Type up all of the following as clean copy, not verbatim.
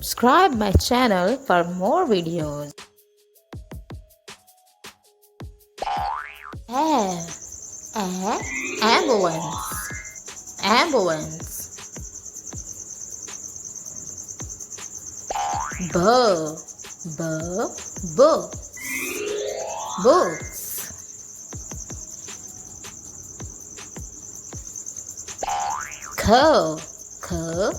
Subscribe my channel for more videos. Ambulance. Ambulance. Books. Books. Cup. Cup.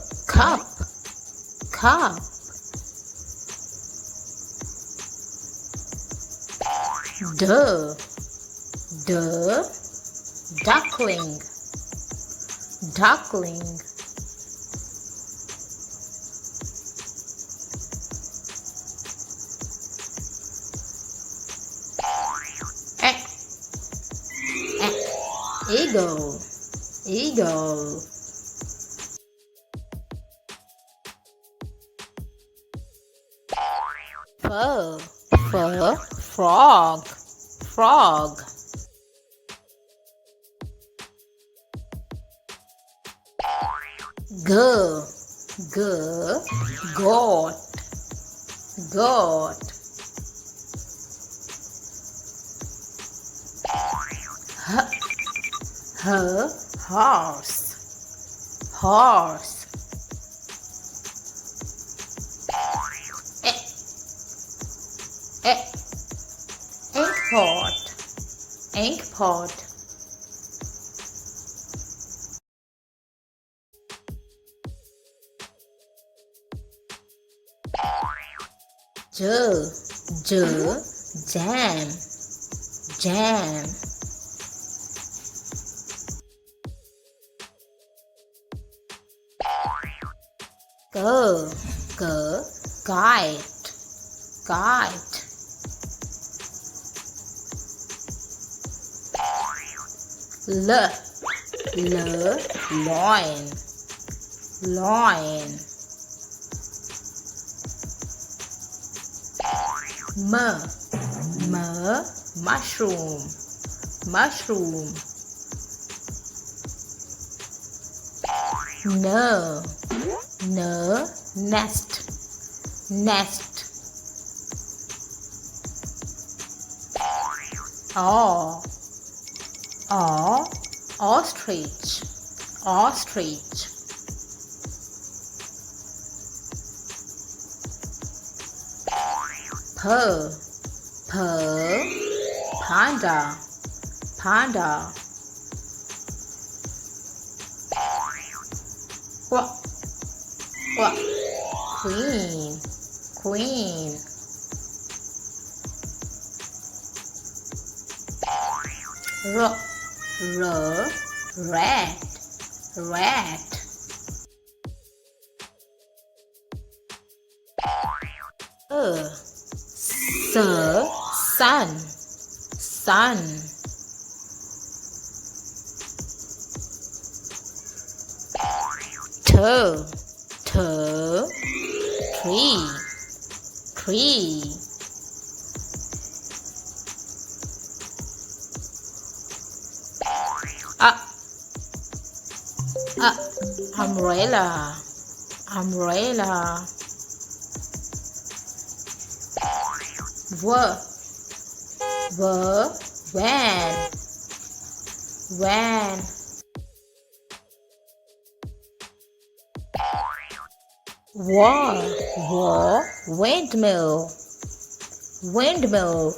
Duckling. E- Eagle. Frog. Goat. Horse. Inkpot. Jam. Kite. Loin. Mushroom. Nest. Ostrich. Panda. Queen. Rat. Sun. Tree. Umbrella. Van. Windmill.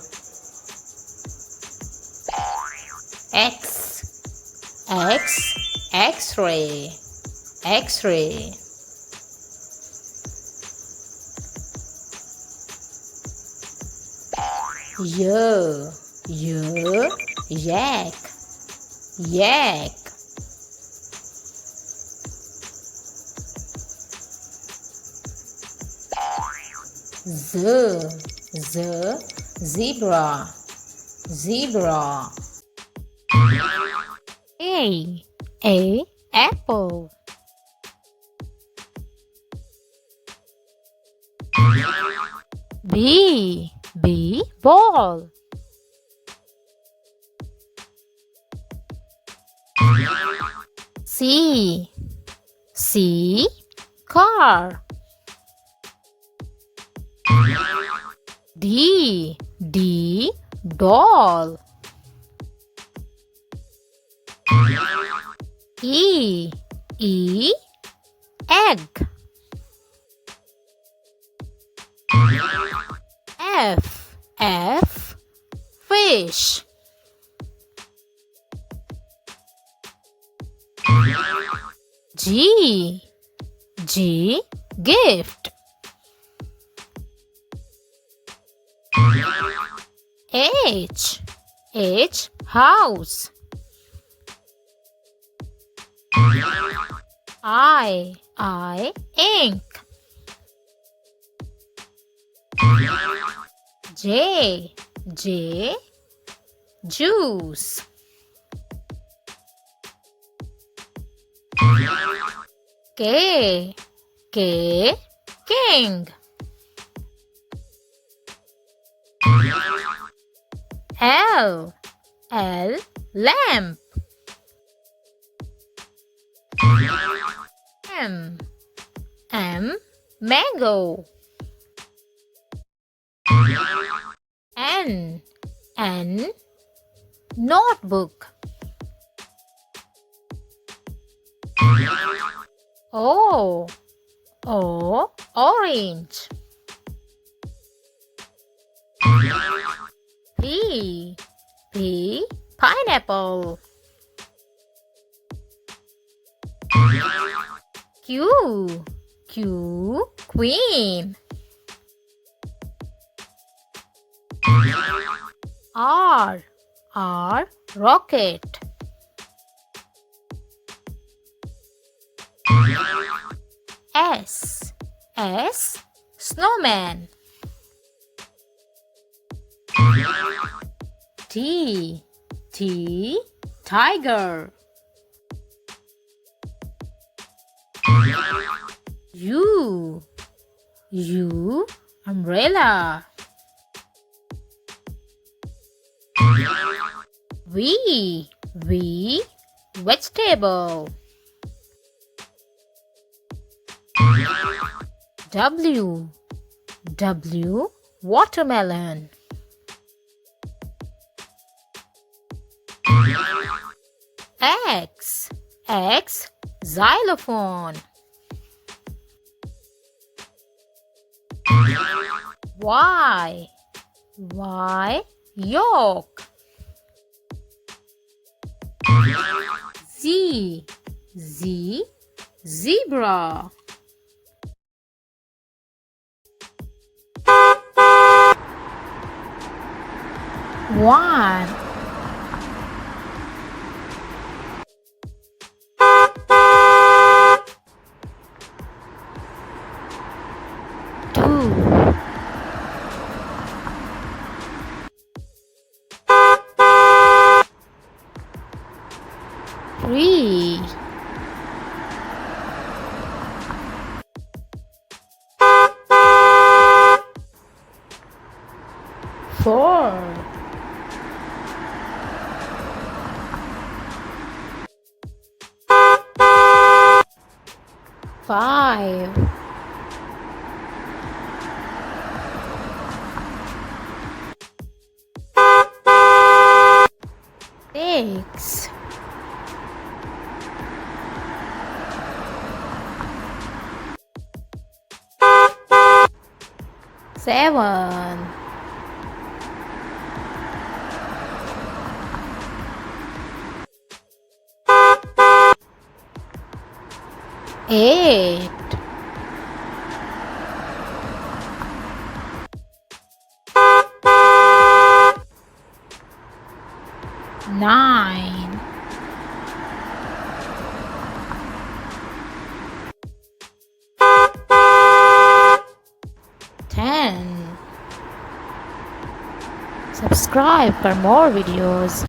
X-ray. Yak. Zebra. Apple. B. Ball. C. Car. D doll. E egg. F fish. G gift. H house. I ink. J juice. K king. L lamp. M mango. N notebook. O orange. P pineapple. Q queen. R rocket. S snowman. T tiger. U umbrella. V vegetable. W watermelon. X xylophone. Y yolk. Z zebra. One. Two. Three. Four. Five. Six. Seven. Eight. Nine. 10. Subscribe for more videos.